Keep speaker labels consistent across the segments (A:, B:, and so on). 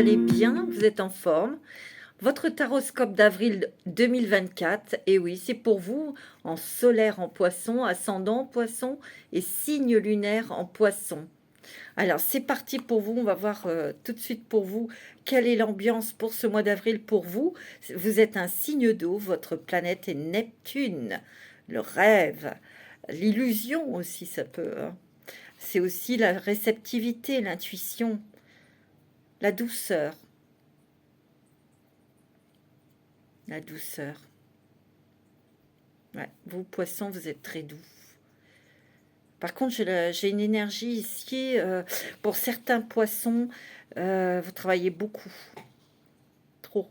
A: allez bien, vous êtes en forme. Votre taroscope d'avril 2024, et oui, c'est pour vous, en solaire en poisson, ascendant en poisson et signe lunaire en poisson. Alors, c'est parti pour vous, on va voir tout de suite pour vous quelle est l'ambiance pour ce mois d'avril pour vous. Vous êtes un signe d'eau, votre planète est Neptune, le rêve, l'illusion aussi ça peut, hein. C'est aussi la réceptivité, l'intuition, la douceur. La douceur. Ouais, vous, poissons, vous êtes très doux. Par contre, j'ai une énergie ici. Pour certains poissons, vous travaillez beaucoup. Trop.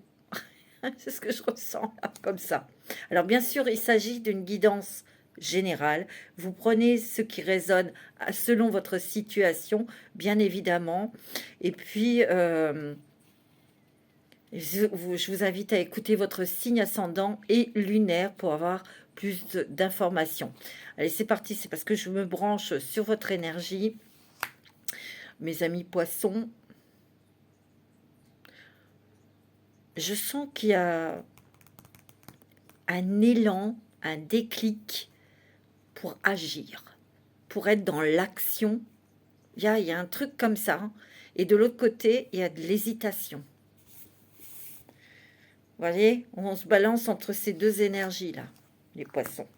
A: C'est ce que je ressens là, comme ça. Alors, bien sûr, il s'agit d'une guidance générale. Vous prenez ce qui résonne selon votre situation, bien évidemment. Et puis... je vous invite à écouter votre signe ascendant et lunaire pour avoir plus d'informations. Allez, c'est parti, c'est parce que je me branche sur votre énergie. Mes amis poissons, je sens qu'il y a un élan, un déclic pour agir, pour être dans l'action. Il y a un truc comme ça, hein. Et de l'autre côté, il y a de l'hésitation. Vous voyez, on se balance entre ces deux énergies-là, les poissons.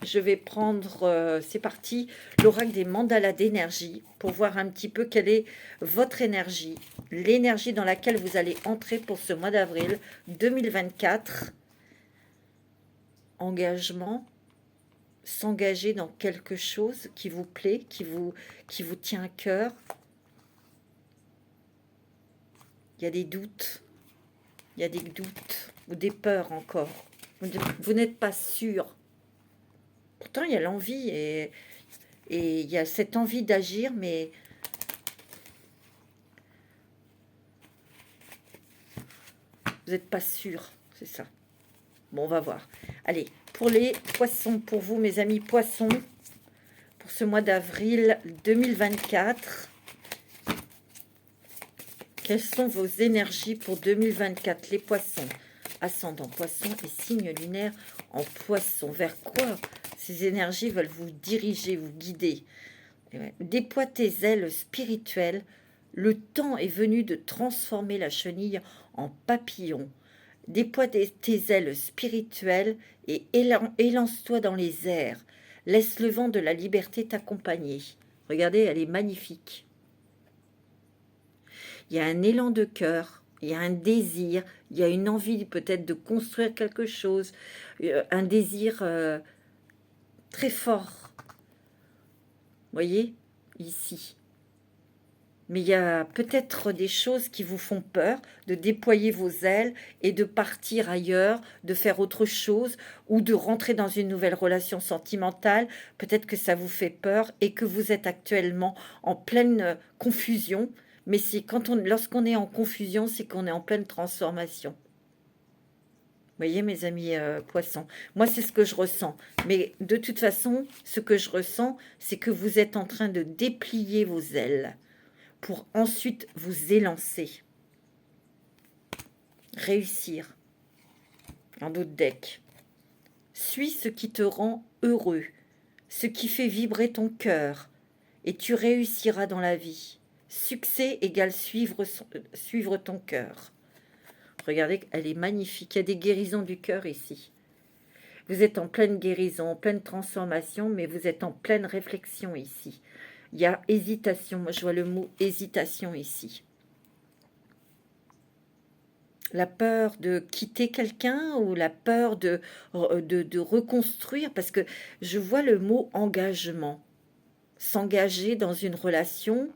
A: Je vais prendre, c'est parti, l'oracle des mandalas d'énergie pour voir un petit peu quelle est votre énergie, l'énergie dans laquelle vous allez entrer pour ce mois d'avril 2024. Engagement, s'engager dans quelque chose qui vous plaît, qui vous tient à cœur. Il y a des doutes, ou des peurs encore. Vous n'êtes pas sûr. Pourtant, il y a l'envie et il y a cette envie d'agir, mais vous n'êtes pas sûr, c'est ça. Bon, on va voir. Allez, pour les poissons, pour vous, mes amis poissons, pour ce mois d'avril 2024, quelles sont vos énergies pour 2024, les poissons, ascendant poisson et signe lunaire en poisson? Vers quoi ces énergies veulent vous diriger, vous guider? Déploie tes ailes spirituelles. Le temps est venu de transformer la chenille en papillon. Déploie tes ailes spirituelles et élance-toi dans les airs. Laisse le vent de la liberté t'accompagner. Regardez, elle est magnifique. Il y a un élan de cœur, il y a un désir, il y a une envie peut-être de construire quelque chose, un désir très fort. Vous voyez, ici. Mais il y a peut-être des choses qui vous font peur, de déployer vos ailes et de partir ailleurs, de faire autre chose ou de rentrer dans une nouvelle relation sentimentale. Peut-être que ça vous fait peur et que vous êtes actuellement en pleine confusion. Mais lorsqu'on est en confusion, c'est qu'on est en pleine transformation. Vous voyez, mes amis poissons, moi, c'est ce que je ressens. Mais de toute façon, ce que je ressens, c'est que vous êtes en train de déplier vos ailes pour ensuite vous élancer. Réussir. Un autre deck. Suis ce qui te rend heureux, ce qui fait vibrer ton cœur, et tu réussiras dans la vie. Succès égale suivre ton cœur. Regardez, elle est magnifique. Il y a des guérisons du cœur ici. Vous êtes en pleine guérison, en pleine transformation, mais vous êtes en pleine réflexion ici. Il y a hésitation. Moi, je vois le mot hésitation ici. La peur de quitter quelqu'un ou la peur de reconstruire, parce que je vois le mot engagement. S'engager dans une relation,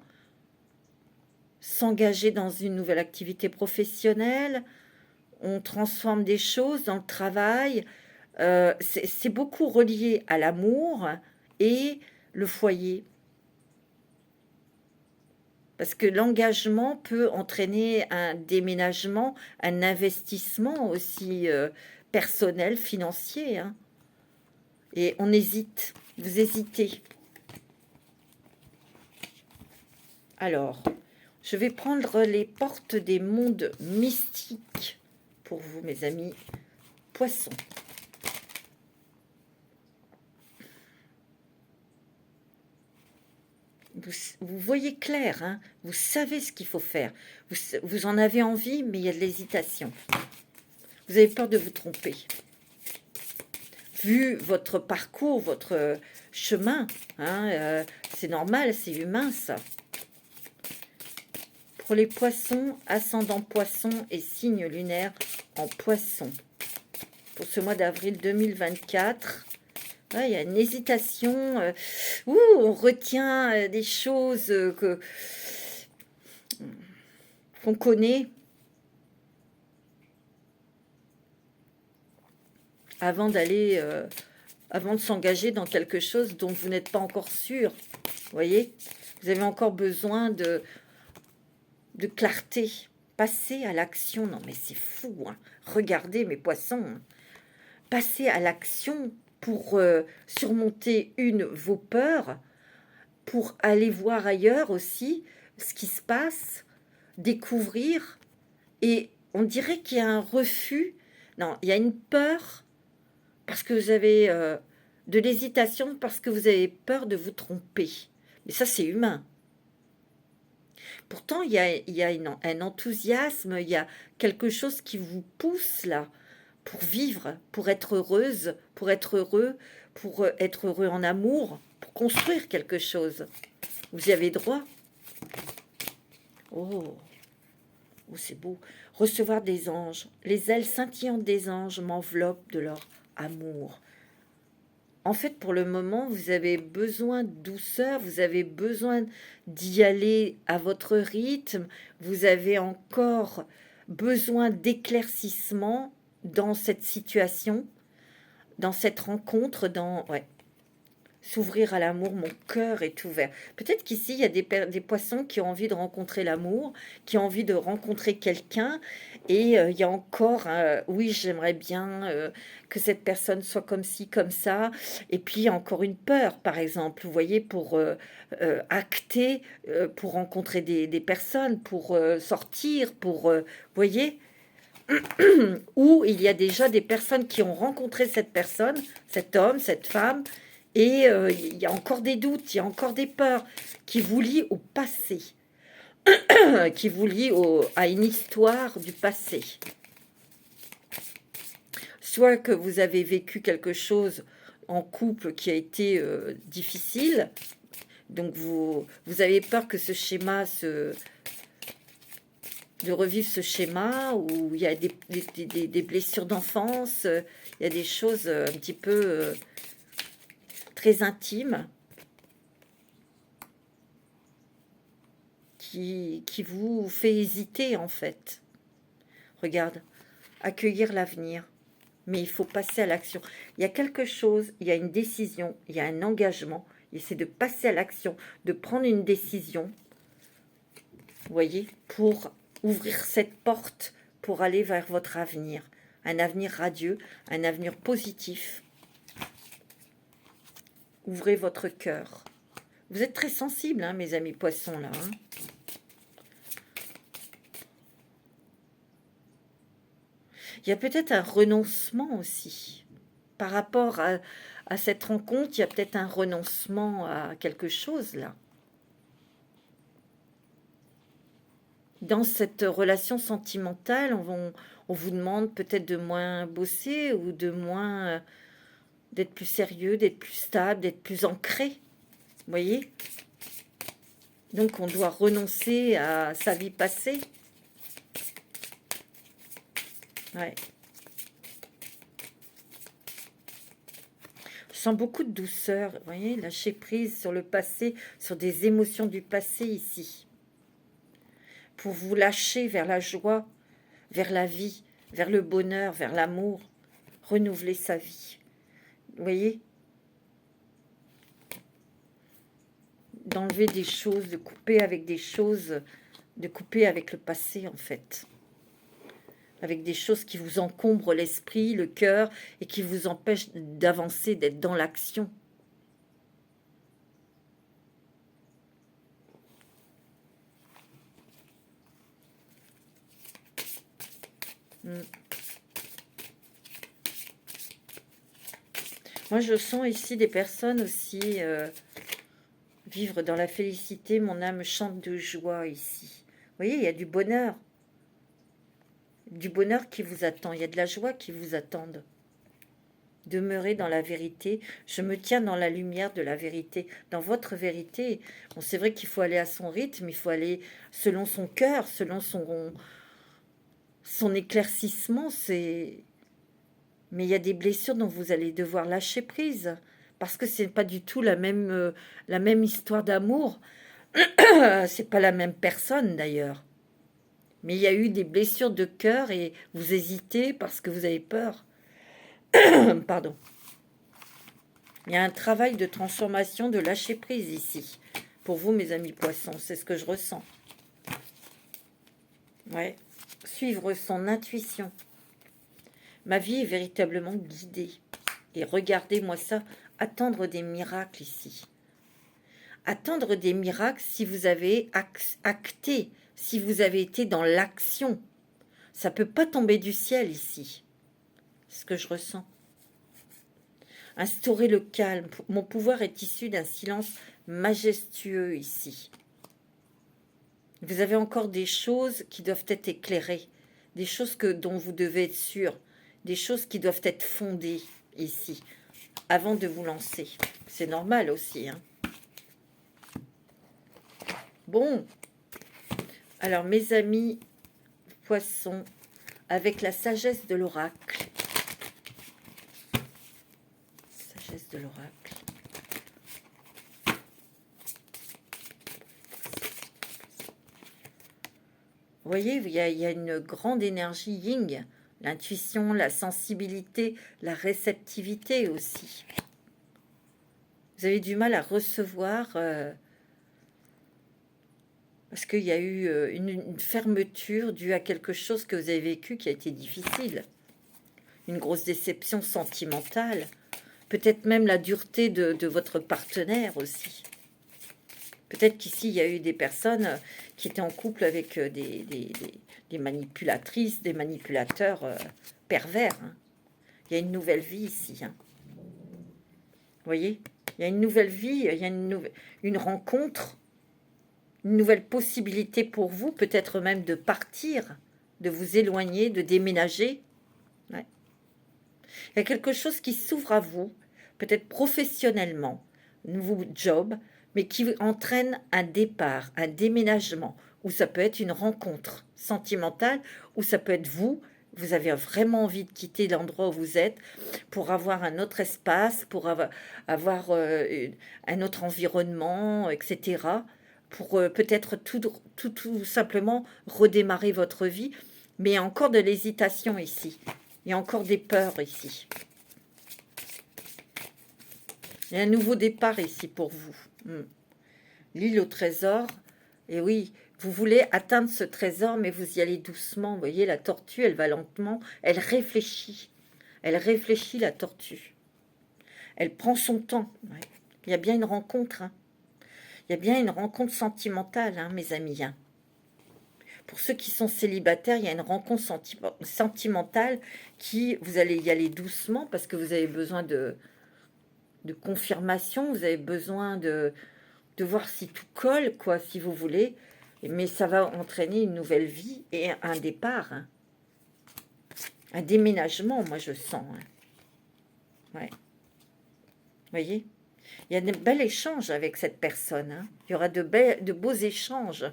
A: s'engager dans une nouvelle activité professionnelle, on transforme des choses dans le travail. C'est beaucoup relié à l'amour et le foyer. Parce que l'engagement peut entraîner un déménagement, un investissement aussi personnel, financier, hein. Et on hésite, vous hésitez. Alors, Je vais prendre les portes des mondes mystiques pour vous, mes amis poissons. Vous voyez clair, hein, vous savez ce qu'il faut faire. Vous en avez envie, mais il y a de l'hésitation. Vous avez peur de vous tromper. Vu votre parcours, votre chemin, hein, c'est normal, c'est humain ça. Pour les poissons, ascendant poisson et signe lunaire en poisson. Pour ce mois d'avril 2024, ouais, il y a une hésitation. On retient des choses qu'on connaît avant de s'engager dans quelque chose dont vous n'êtes pas encore sûr. Vous voyez, vous avez encore besoin de clarté. Passez à l'action. Non, mais c'est fou. Hein. Regardez mes poissons. Hein. Passez à l'action pour surmonter vos peurs, pour aller voir ailleurs aussi ce qui se passe, découvrir. Et on dirait qu'il y a un refus. Non, il y a une peur parce que vous avez de l'hésitation, parce que vous avez peur de vous tromper. Mais ça, c'est humain. Pourtant, il y a un enthousiasme, il y a quelque chose qui vous pousse là pour vivre, pour être heureuse, pour être heureux en amour, pour construire quelque chose. Vous y avez droit. Oh, c'est beau. Recevoir des anges. Les ailes scintillantes des anges m'enveloppent de leur amour. En fait, pour le moment, vous avez besoin de douceur, vous avez besoin d'y aller à votre rythme, vous avez encore besoin d'éclaircissement dans cette situation, dans cette rencontre, s'ouvrir à l'amour, mon cœur est ouvert. Peut-être qu'ici, il y a des poissons qui ont envie de rencontrer l'amour, qui ont envie de rencontrer quelqu'un. Et il y a encore, oui, j'aimerais bien que cette personne soit comme ci, comme ça. Et puis, il y a encore une peur, par exemple, vous voyez, pour acter, pour rencontrer des personnes, pour sortir, vous voyez, où il y a déjà des personnes qui ont rencontré cette personne, cet homme, cette femme, et il y a encore des doutes, il y a encore des peurs qui vous lient au passé, qui vous lient à une histoire du passé. Soit que vous avez vécu quelque chose en couple qui a été difficile, donc vous avez peur que ce schéma de revivre ce schéma où il y a des blessures d'enfance, il y a des choses un petit peu très intimes qui vous fait hésiter en fait. Regarde, accueillir l'avenir, mais il faut passer à l'action. Il y a quelque chose, il y a une décision, il y a un engagement, et c'est de passer à l'action, de prendre une décision, vous voyez, pour ouvrir cette porte, pour aller vers votre avenir, un avenir radieux, un avenir positif. Ouvrez votre cœur. Vous êtes très sensibles, hein, mes amis poissons, là. Hein. Il y a peut-être un renoncement aussi. Par rapport à cette rencontre, il y a peut-être un renoncement à quelque chose, là. Dans cette relation sentimentale, on vous demande peut-être de moins bosser ou de moins... d'être plus sérieux, d'être plus stable, d'être plus ancré. Vous voyez? Donc, on doit renoncer à sa vie passée. Ouais. Je sens beaucoup de douceur. Vous voyez? Lâcher prise sur le passé, sur des émotions du passé ici. Pour vous lâcher vers la joie, vers la vie, vers le bonheur, vers l'amour. Renouveler sa vie. Vous voyez? D'enlever des choses, de couper avec des choses, de couper avec le passé en fait. Avec des choses qui vous encombrent l'esprit, le cœur et qui vous empêchent d'avancer, d'être dans l'action. Mm. Moi, je sens ici des personnes aussi vivre dans la félicité. Mon âme chante de joie ici. Vous voyez, il y a du bonheur. Du bonheur qui vous attend. Il y a de la joie qui vous attendent. Demeurer dans la vérité. Je me tiens dans la lumière de la vérité. Dans votre vérité. Bon, c'est vrai qu'il faut aller à son rythme. Il faut aller selon son cœur, selon son éclaircissement. Mais il y a des blessures dont vous allez devoir lâcher prise. Parce que ce n'est pas du tout la même histoire d'amour. C'est pas la même personne d'ailleurs. Mais il y a eu des blessures de cœur et vous hésitez parce que vous avez peur. Pardon. Il y a un travail de transformation, de lâcher prise ici. Pour vous, mes amis poissons, c'est ce que je ressens. Ouais. Suivre son intuition. Ma vie est véritablement guidée. Et regardez-moi ça, attendre des miracles ici. Attendre des miracles si vous avez acté, si vous avez été dans l'action. Ça ne peut pas tomber du ciel ici. C'est ce que je ressens. Instaurer le calme. Mon pouvoir est issu d'un silence majestueux ici. Vous avez encore des choses qui doivent être éclairées, des choses dont vous devez être sûr, des choses qui doivent être fondées ici, avant de vous lancer. C'est normal aussi, hein. Bon, alors mes amis poissons, avec la sagesse de l'oracle. Sagesse de l'oracle. Vous voyez, il y a une grande énergie yin, l'intuition, la sensibilité, la réceptivité aussi. Vous avez du mal à recevoir parce qu'il y a eu une fermeture due à quelque chose que vous avez vécu qui a été difficile. Une grosse déception sentimentale, peut-être même la dureté de votre partenaire aussi. Peut-être qu'ici, il y a eu des personnes qui étaient en couple avec des manipulatrices, des manipulateurs pervers. Hein. Il y a une nouvelle vie ici. Hein. Vous voyez, il y a une nouvelle vie, il y a une rencontre, une nouvelle possibilité pour vous, peut-être même de partir, de vous éloigner, de déménager. Ouais. Il y a quelque chose qui s'ouvre à vous, peut-être professionnellement, nouveau job, mais qui entraîne un départ, un déménagement, ou ça peut être une rencontre sentimentale, ou ça peut être vous avez vraiment envie de quitter l'endroit où vous êtes pour avoir un autre espace, pour avoir un autre environnement, etc., pour peut-être tout simplement redémarrer votre vie, mais il y a encore de l'hésitation ici, il y a encore des peurs ici. Il y a un nouveau départ ici pour vous. L'île au trésor. Et oui, vous voulez atteindre ce trésor, mais vous y allez doucement. Vous voyez, la tortue, elle va lentement. Elle réfléchit. Elle réfléchit, la tortue. Elle prend son temps. Ouais. Il y a bien une rencontre. Hein. Il y a bien une rencontre sentimentale, hein, mes amis. Hein. Pour ceux qui sont célibataires, il y a une rencontre sentimentale qui, vous allez y aller doucement parce que vous avez besoin de confirmation. Vous avez besoin de voir si tout colle, quoi, si vous voulez. Mais ça va entraîner une nouvelle vie et un départ. Hein. Un déménagement, moi, je sens. Hein. Ouais. Vous voyez, il y a de bels échanges avec cette personne. Hein. Il y aura de beaux échanges.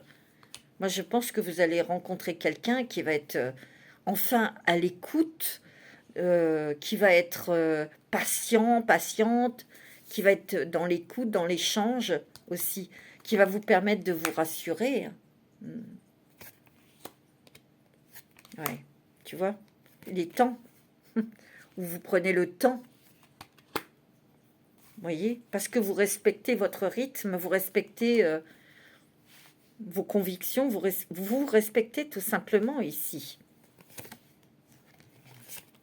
A: Moi, je pense que vous allez rencontrer quelqu'un qui va être enfin à l'écoute, qui va être patiente, qui va être dans l'écoute, dans l'échange aussi, qui va vous permettre de vous rassurer. Ouais, tu vois, les temps où vous prenez le temps. Vous voyez, parce que vous respectez votre rythme, vous respectez vos convictions, vous respectez tout simplement ici.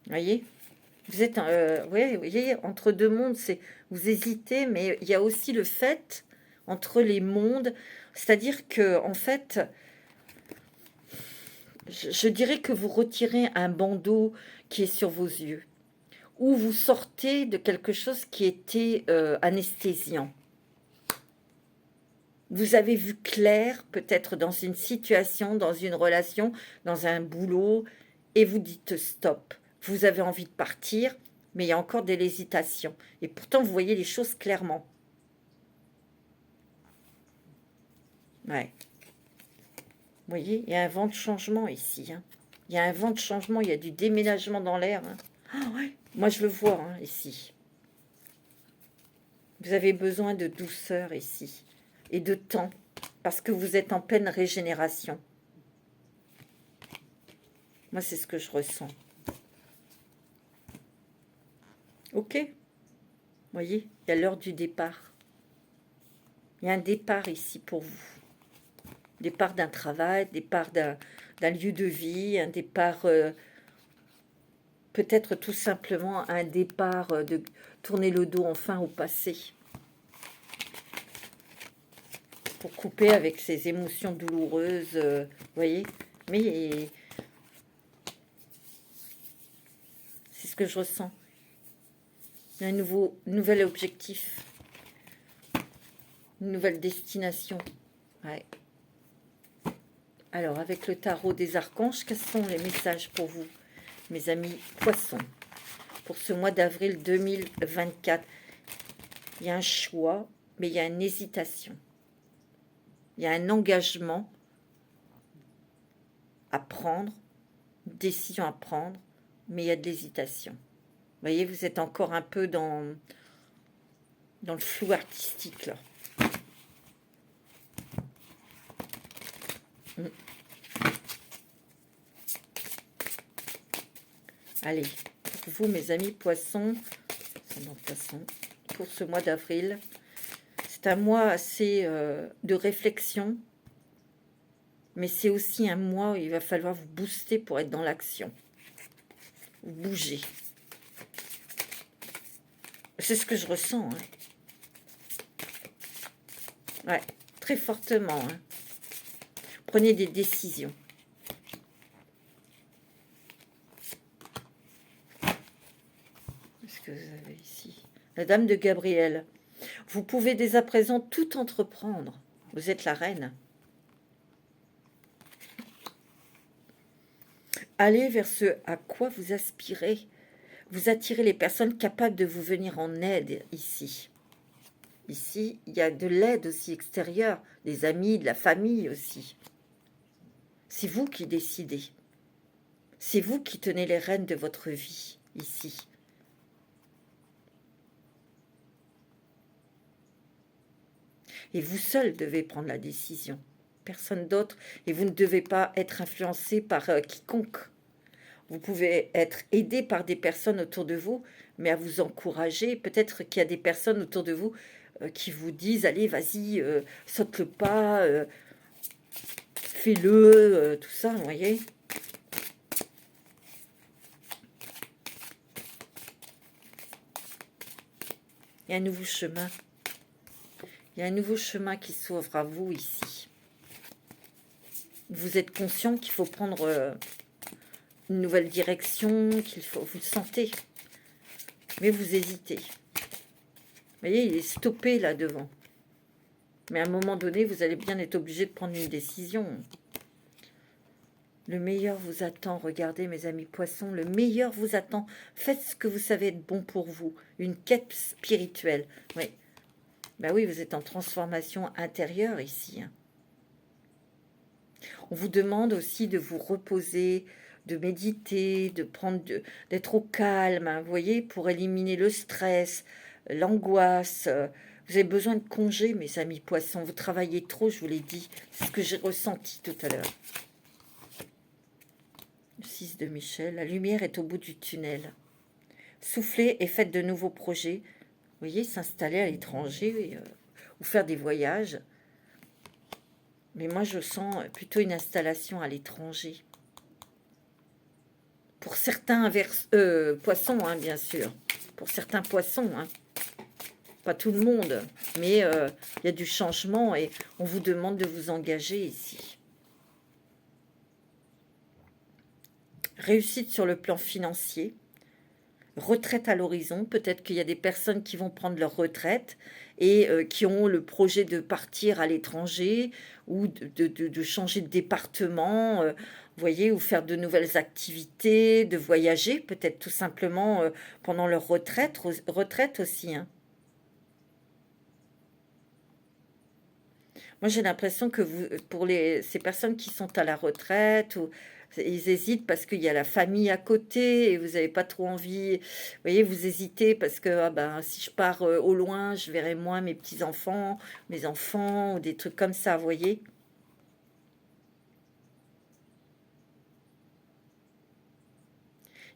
A: Vous voyez, vous êtes ouais, vous voyez, entre deux mondes, vous hésitez, mais il y a aussi le fait entre les mondes, c'est-à-dire que en fait, je dirais que vous retirez un bandeau qui est sur vos yeux, ou vous sortez de quelque chose qui était anesthésiant. Vous avez vu clair, peut-être dans une situation, dans une relation, dans un boulot, et vous dites stop. Vous avez envie de partir, mais il y a encore de l'hésitation. Et pourtant, vous voyez les choses clairement. Ouais. Vous voyez, il y a un vent de changement ici. Hein. Il y a un vent de changement, il y a du déménagement dans l'air. Hein. Ah ouais. Moi, je le vois hein, ici. Vous avez besoin de douceur ici et de temps parce que vous êtes en pleine régénération. Moi, c'est ce que je ressens. Ok. Vous voyez, il y a l'heure du départ. Il y a un départ ici pour vous. Départ d'un travail, départ d'un lieu de vie, un départ, peut-être tout simplement un départ de tourner le dos enfin au passé. Pour couper avec ces émotions douloureuses, vous voyez. Mais c'est ce que je ressens. Il y a un nouvel objectif, une nouvelle destination. Ouais. Alors, avec le tarot des archanges, quels sont les messages pour vous, mes amis poissons, pour ce mois d'avril 2024? Il y a un choix, mais il y a une hésitation. Il y a un engagement à prendre, une décision à prendre, mais il y a de l'hésitation. Vous voyez, vous êtes encore un peu dans le flou artistique, là. Allez, pour vous, mes amis poissons, pour ce mois d'avril, c'est un mois assez de réflexion, mais c'est aussi un mois où il va falloir vous booster pour être dans l'action. Vous bougez. C'est ce que je ressens. Hein. Ouais, très fortement. Hein. Prenez des décisions. Qu'est-ce que vous avez ici? La dame de Gabriel. Vous pouvez dès à présent tout entreprendre. Vous êtes la reine. Allez vers ce à quoi vous aspirez. Vous attirez les personnes capables de vous venir en aide ici. Ici, il y a de l'aide aussi extérieure, des amis, de la famille aussi. C'est vous qui décidez. C'est vous qui tenez les rênes de votre vie, ici. Et vous seul devez prendre la décision. Personne d'autre. Et vous ne devez pas être influencé par quiconque. Vous pouvez être aidé par des personnes autour de vous, mais à vous encourager. Peut-être qu'il y a des personnes autour de vous qui vous disent, allez, vas-y, saute le pas, fais-le, tout ça, vous voyez. Il y a un nouveau chemin. Il y a un nouveau chemin qui s'ouvre à vous ici. Vous êtes conscient qu'il faut prendre une nouvelle direction, qu'il faut, vous le sentez. Mais vous hésitez. Vous voyez, il est stoppé là devant. Mais à un moment donné, vous allez bien être obligé de prendre une décision. Le meilleur vous attend. Regardez, mes amis poissons, le meilleur vous attend. Faites ce que vous savez être bon pour vous. Une quête spirituelle. Oui. Ben oui, vous êtes en transformation intérieure ici. Hein. On vous demande aussi de vous reposer, de méditer, d'être au calme, hein, vous voyez, pour éliminer le stress, l'angoisse. Vous avez besoin de congés, mes amis poissons. Vous travaillez trop, je vous l'ai dit. C'est ce que j'ai ressenti tout à l'heure. Le 6 de Michel. La lumière est au bout du tunnel. Soufflez et faites de nouveaux projets. Vous voyez, s'installer à l'étranger ou faire des voyages. Mais moi, je sens plutôt une installation à l'étranger. Pour certains poissons, hein, bien sûr. Pour certains poissons, hein. Pas tout le monde. Mais il y a du changement et on vous demande de vous engager ici. réussite sur le plan financier, retraite à l'horizon. Peut-être qu'il y a des personnes qui vont prendre leur retraite et qui ont le projet de partir à l'étranger ou de changer de département, vous voyez, ou faire de nouvelles activités, de voyager, peut-être tout simplement pendant leur retraite aussi, hein. Moi, j'ai l'impression que pour ces personnes qui sont à la retraite, ou ils hésitent parce qu'il y a la famille à côté et vous n'avez pas trop envie. Vous voyez, vous hésitez parce que ah ben, si je pars au loin, je verrai moins mes petits-enfants, mes enfants, ou des trucs comme ça, vous voyez.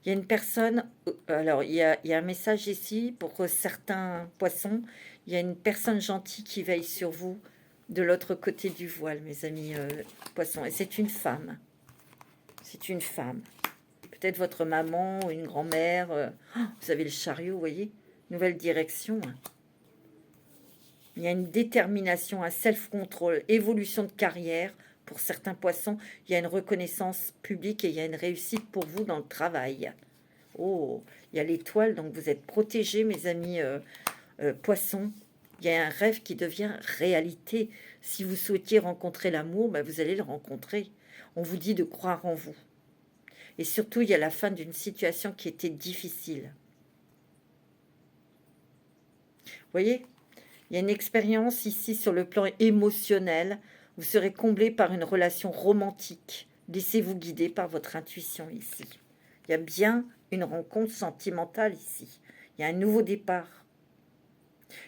A: Il y a une personne, alors il y a un message ici pour certains poissons. Il y a une personne gentille qui veille sur vous de l'autre côté du voile, mes amis poissons. Et c'est une femme. C'est une femme. Peut-être votre maman ou une grand-mère. Vous avez le chariot, vous voyez. Nouvelle direction, hein. Il y a une détermination, un self-control, évolution de carrière. Pour certains poissons, il y a une reconnaissance publique et il y a une réussite pour vous dans le travail. Oh, il y a l'étoile, donc vous êtes protégés, mes amis poissons. Il y a un rêve qui devient réalité. Si vous souhaitiez rencontrer l'amour, ben vous allez le rencontrer. On vous dit de croire en vous. Et surtout, il y a la fin d'une situation qui était difficile. Vous voyez, il y a une expérience ici sur le plan émotionnel. Vous serez comblé par une relation romantique. Laissez-vous guider par votre intuition ici. Il y a bien une rencontre sentimentale ici. Il y a un nouveau départ.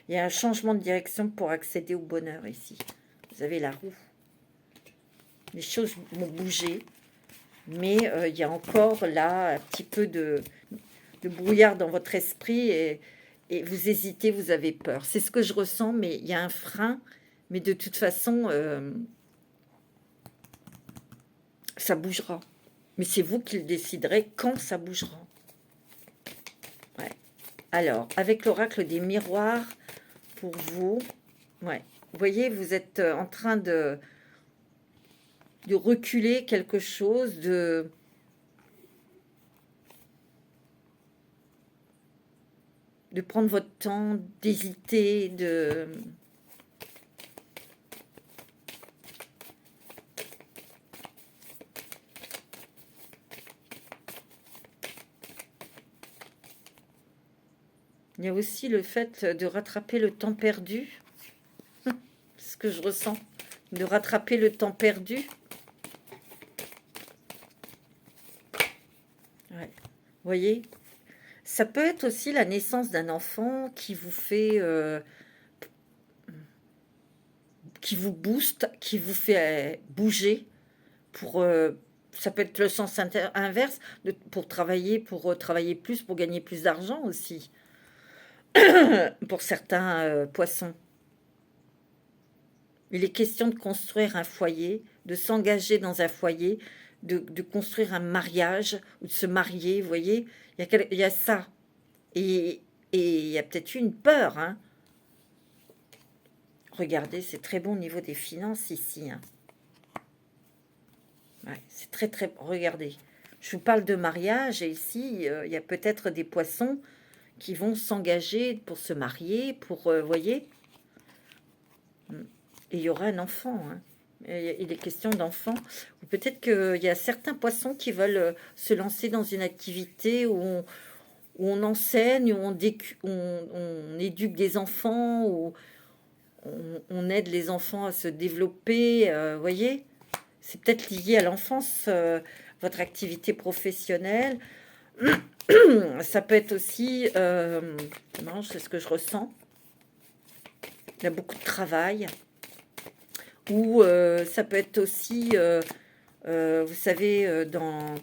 A: Il y a un changement de direction pour accéder au bonheur ici. Vous avez la roue. Les choses vont bouger. Mais il y a encore là un petit peu de brouillard dans votre esprit et vous hésitez, vous avez peur. C'est ce que je ressens, mais il y a un frein. Mais de toute façon, ça bougera. Mais c'est vous qui le déciderez quand ça bougera. Ouais. Alors, avec l'oracle des miroirs, pour vous, ouais. Vous voyez, vous êtes en train de reculer quelque chose, de prendre votre temps, d'hésiter, de... Il y a aussi le fait de rattraper le temps perdu. C'est ce que je ressens. De rattraper le temps perdu. Ouais. Vous voyez, ça peut être aussi la naissance d'un enfant qui vous fait... qui vous booste, qui vous fait bouger pour... ça peut être le sens inverse, pour travailler plus, pour gagner plus d'argent aussi. Pour certains poissons. Il est question de construire un foyer, de s'engager dans un foyer, de construire un mariage ou de se marier, vous voyez. Il y a ça. Et il y a peut-être eu une peur, hein. Regardez, c'est très bon au niveau des finances ici, hein. Ouais, c'est très très... Regardez, je vous parle de mariage et ici, il y a peut-être des poissons qui vont s'engager pour se marier, pour, voyez. Et il y aura un enfant, hein. Il est question d'enfants. Ou peut-être qu'il y a certains poissons qui veulent se lancer dans une activité où on enseigne, où on éduque des enfants, où on aide les enfants à se développer, voyez. C'est peut-être lié à l'enfance, votre activité professionnelle. Ça peut être aussi, non, c'est ce que je ressens. Il y a beaucoup de travail. Ou ça peut être aussi, vous savez, dans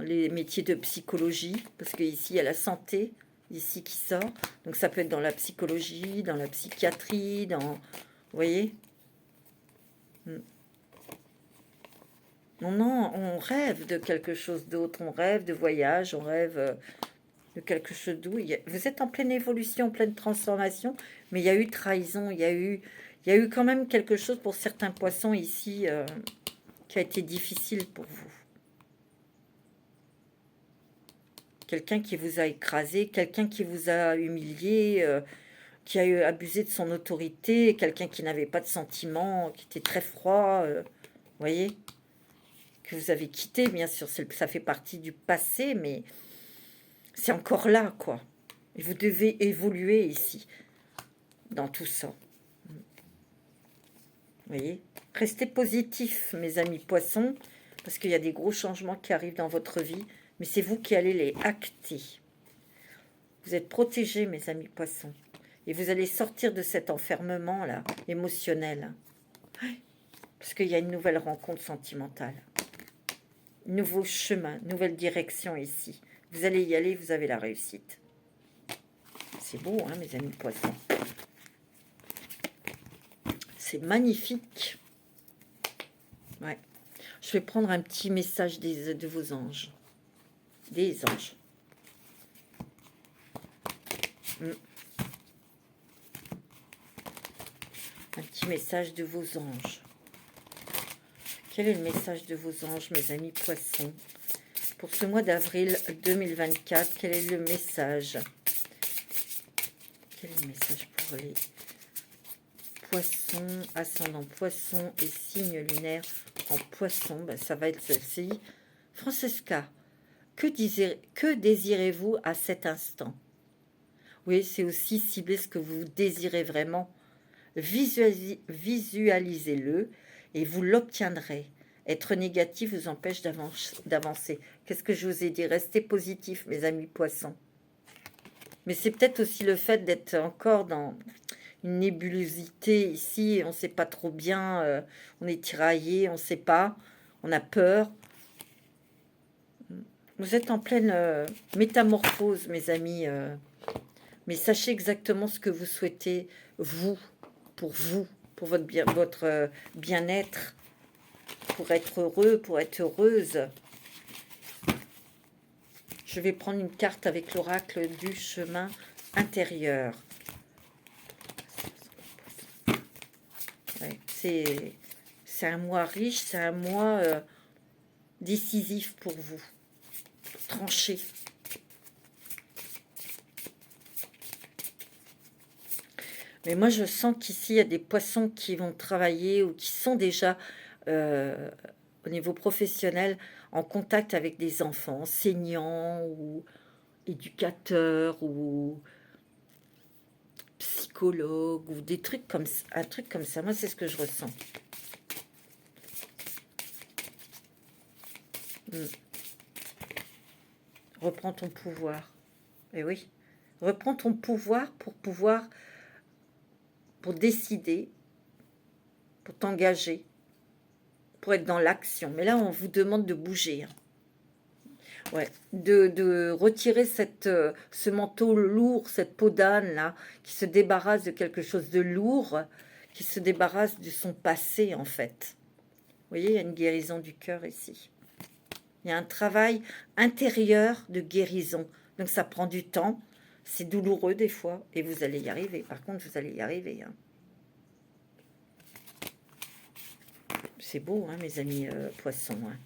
A: les métiers de psychologie, parce qu'ici, il y a la santé, ici, qui sort. Donc, ça peut être dans la psychologie, dans la psychiatrie, dans... Vous voyez? Non, on rêve de quelque chose d'autre. On rêve de voyage, on rêve de quelque chose d'où. Vous êtes en pleine évolution, en pleine transformation, mais il y a eu trahison, il y a eu quand même quelque chose pour certains poissons ici qui a été difficile pour vous. Quelqu'un qui vous a écrasé, quelqu'un qui vous a humilié, qui a abusé de son autorité, quelqu'un qui n'avait pas de sentiments, qui était très froid, voyez, que vous avez quitté, bien sûr, ça fait partie du passé, mais c'est encore là, quoi. Et vous devez évoluer ici, dans tout ça. Vous voyez, restez positifs, mes amis poissons, parce qu'il y a des gros changements qui arrivent dans votre vie, mais c'est vous qui allez les acter. Vous êtes protégés, mes amis poissons. Et vous allez sortir de cet enfermement-là, émotionnel. Parce qu'il y a une nouvelle rencontre sentimentale. Nouveau chemin, nouvelle direction ici. Vous allez y aller, vous avez la réussite. C'est beau, hein, mes amis poissons. C'est magnifique. Ouais. Je vais prendre un petit message de vos anges. Des anges. Un petit message de vos anges. Quel est le message de vos anges, mes amis poissons? Pour ce mois d'avril 2024, quel est le message? Quel est le message pour les poissons, ascendant poisson et signe lunaire en poisson? Ben, ça va être celle-ci. Francesca, que désirez-vous à cet instant? Oui, c'est aussi cibler ce que vous désirez vraiment. Visualisez-le et vous l'obtiendrez. Être négatif vous empêche d'avancer. Qu'est-ce que je vous ai dit? Restez positif, mes amis poissons. Mais c'est peut-être aussi le fait d'être encore dans une nébulosité ici. On ne sait pas trop bien. On est tiraillé, on ne sait pas. On a peur. Vous êtes en pleine métamorphose, mes amis. Mais sachez exactement ce que vous souhaitez, vous, pour votre bien-être, pour être heureux, pour être heureuse. Je vais prendre une carte avec l'oracle du chemin intérieur. Ouais, c'est un mois riche, c'est un mois décisif pour vous. Tranché. Mais moi, je sens qu'ici, il y a des poissons qui vont travailler ou qui sont déjà, au niveau professionnel, en contact avec des enfants, enseignants ou éducateurs ou psychologues ou des trucs comme ça, un truc comme ça. Moi, c'est ce que je ressens. Reprends ton pouvoir. Eh oui. Reprends ton pouvoir pour décider, pour t'engager, pour être dans l'action. Mais là, on vous demande de bouger. Ouais, de retirer ce manteau lourd, cette peau d'âne là, qui se débarrasse de quelque chose de lourd, qui se débarrasse de son passé en fait. Vous voyez, il y a une guérison du cœur ici. Il y a un travail intérieur de guérison. Donc ça prend du temps, c'est douloureux des fois, et vous allez y arriver. Par contre, vous allez y arriver. Hein. C'est beau, hein, mes amis poissons. Hein.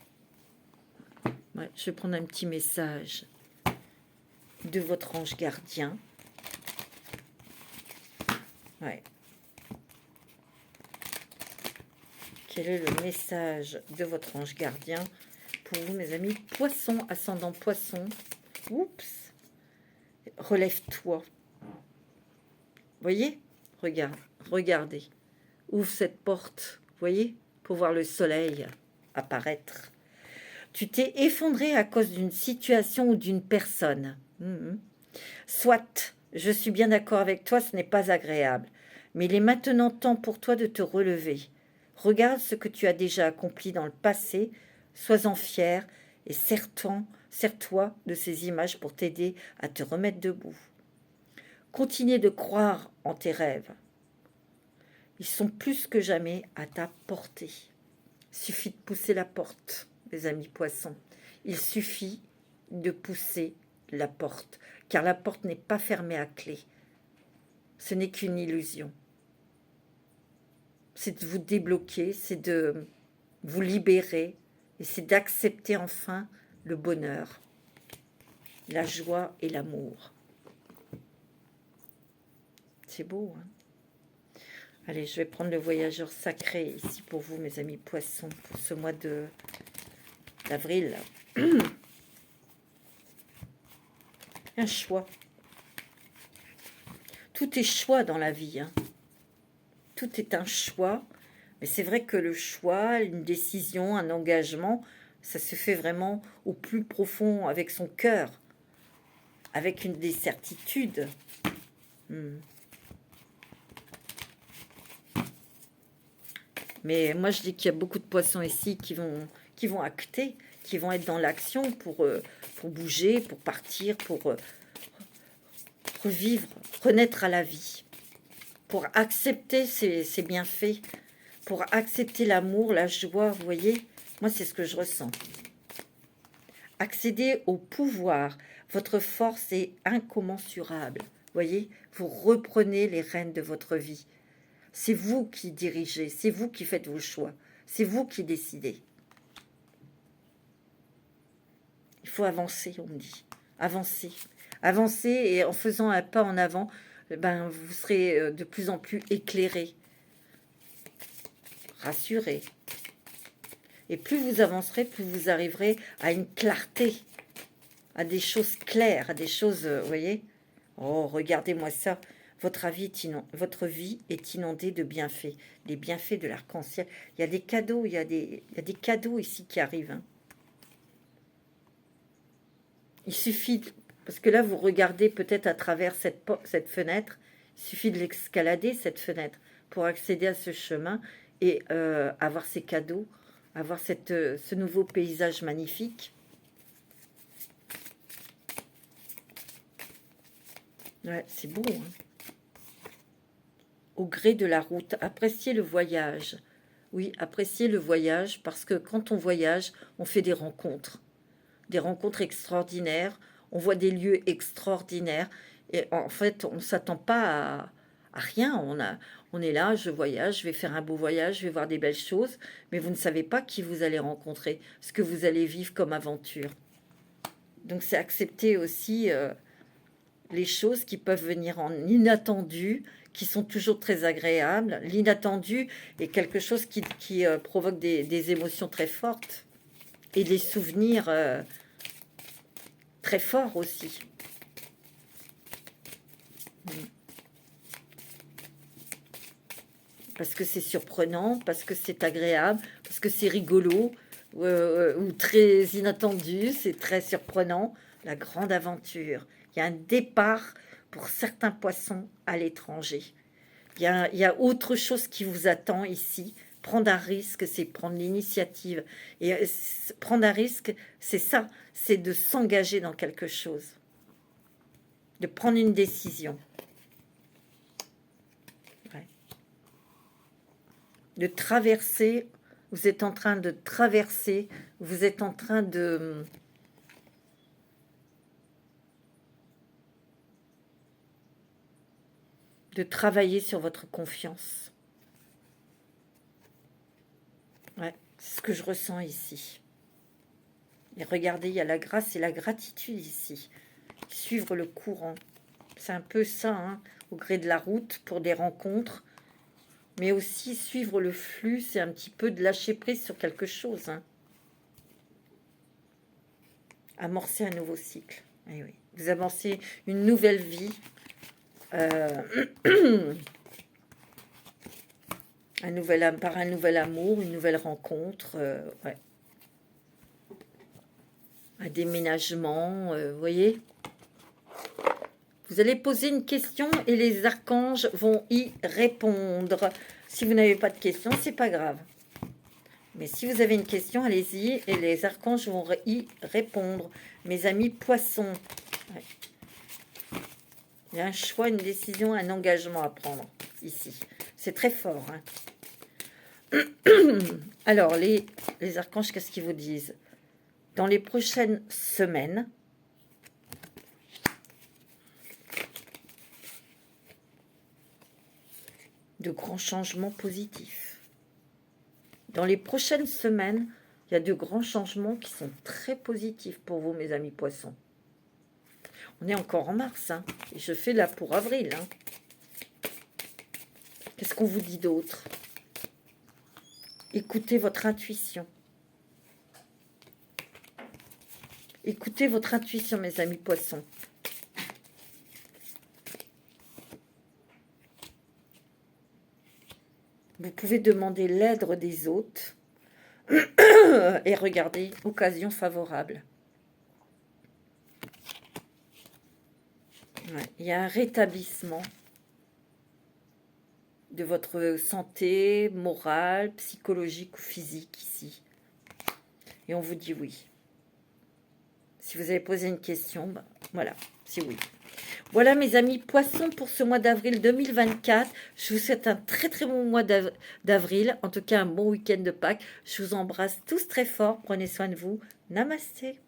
A: Ouais, je vais prendre un petit message de votre ange gardien. Ouais. Quel est le message de votre ange gardien pour vous, mes amis poissons, ascendant poisson? Oups. Relève-toi. Voyez? Regardez. Ouvre cette porte, voyez? Pour voir le soleil apparaître. Tu t'es effondré à cause d'une situation ou d'une personne. Soit, je suis bien d'accord avec toi, ce n'est pas agréable. Mais il est maintenant temps pour toi de te relever. Regarde ce que tu as déjà accompli dans le passé. Sois-en fier et sers-toi de ces images pour t'aider à te remettre debout. Continue de croire en tes rêves. Ils sont plus que jamais à ta portée. Il suffit de pousser la porte, mes amis poissons. Il suffit de pousser la porte, car la porte n'est pas fermée à clé. Ce n'est qu'une illusion. C'est de vous débloquer, c'est de vous libérer, et c'est d'accepter enfin le bonheur. la joie et l'amour. C'est beau, hein? Allez, je vais prendre le voyageur sacré ici pour vous, mes amis poissons, pour ce mois d'avril. Un choix. Tout est choix dans la vie, hein. Tout est un choix. Mais c'est vrai que le choix, une décision, un engagement, ça se fait vraiment au plus profond, avec son cœur, avec des certitudes. Mais moi, je dis qu'il y a beaucoup de poissons ici qui vont acter, qui vont être dans l'action pour bouger, pour partir, pour revivre, renaître à la vie, pour accepter ses bienfaits, pour accepter l'amour, la joie, vous voyez. Moi, c'est ce que je ressens. Accéder au pouvoir, votre force est incommensurable. Voyez, vous reprenez les rênes de votre vie. C'est vous qui dirigez, c'est vous qui faites vos choix, c'est vous qui décidez. Il faut avancer, on me dit. Avancer. Avancer, et en faisant un pas en avant, ben, vous serez de plus en plus éclairé, rassuré. Et plus vous avancerez, plus vous arriverez à une clarté, à des choses claires, à des choses, vous voyez. Oh, regardez-moi ça. Votre vie est inondée de bienfaits, les bienfaits de l'arc-en-ciel. Il y a des cadeaux, il y a des cadeaux ici qui arrivent. Hein. Il suffit, parce que là, vous regardez peut-être à travers cette fenêtre, il suffit de l'escalader, cette fenêtre, pour accéder à ce chemin et avoir ces cadeaux, avoir ce nouveau paysage magnifique. Ouais, c'est beau, hein. Au gré de la route, appréciez le voyage. Oui, appréciez le voyage, parce que quand on voyage, on fait des rencontres extraordinaires, on voit des lieux extraordinaires, et en fait, on ne s'attend pas à rien. On est là, je voyage, je vais faire un beau voyage, je vais voir des belles choses, mais vous ne savez pas qui vous allez rencontrer, ce que vous allez vivre comme aventure. Donc c'est accepter aussi les choses qui peuvent venir en inattendu, qui sont toujours très agréables. L'inattendu est quelque chose qui provoque des émotions très fortes et des souvenirs très forts aussi. Parce que c'est surprenant, parce que c'est agréable, parce que c'est rigolo, ou très inattendu, c'est très surprenant. La grande aventure. Il y a un départ pour certains poissons à l'étranger. Il y a autre chose qui vous attend ici. Prendre un risque, c'est prendre l'initiative. Et prendre un risque, c'est ça, c'est de s'engager dans quelque chose. De prendre une décision. Ouais. De traverser, vous êtes en train de traverser, vous êtes en train de travailler sur votre confiance. Ouais, c'est ce que je ressens ici. Et regardez, il y a la grâce et la gratitude ici. Suivre le courant. C'est un peu ça, hein, au gré de la route, pour des rencontres. Mais aussi suivre le flux, c'est un petit peu de lâcher prise sur quelque chose. Hein. Amorcer un nouveau cycle. Eh oui. Vous avancez une nouvelle vie. Par un nouvel amour, une nouvelle rencontre. Ouais. Un déménagement, vous voyez. Vous allez poser une question et les archanges vont y répondre. Si vous n'avez pas de question, c'est pas grave. Mais si vous avez une question, allez-y et les archanges vont y répondre. Mes amis poissons. Ouais. Il y a un choix, une décision, un engagement à prendre ici. C'est très fort. Hein. Alors, les archanges, qu'est-ce qu'ils vous disent? Dans les prochaines semaines, de grands changements positifs. Dans les prochaines semaines, il y a de grands changements qui sont très positifs pour vous, mes amis poissons. On est encore en mars, hein, et je fais là pour avril. Hein. Qu'est-ce qu'on vous dit d'autre? Écoutez votre intuition. Écoutez votre intuition, mes amis poissons. Vous pouvez demander l'aide des autres et regardez, occasion favorable. Ouais, il y a un rétablissement de votre santé morale, psychologique ou physique ici. Et on vous dit oui. Si vous avez posé une question, ben, voilà, c'est oui. Voilà mes amis poissons pour ce mois d'avril 2024. Je vous souhaite un très très bon mois d'avril. En tout cas, un bon week-end de Pâques. Je vous embrasse tous très fort. Prenez soin de vous. Namasté.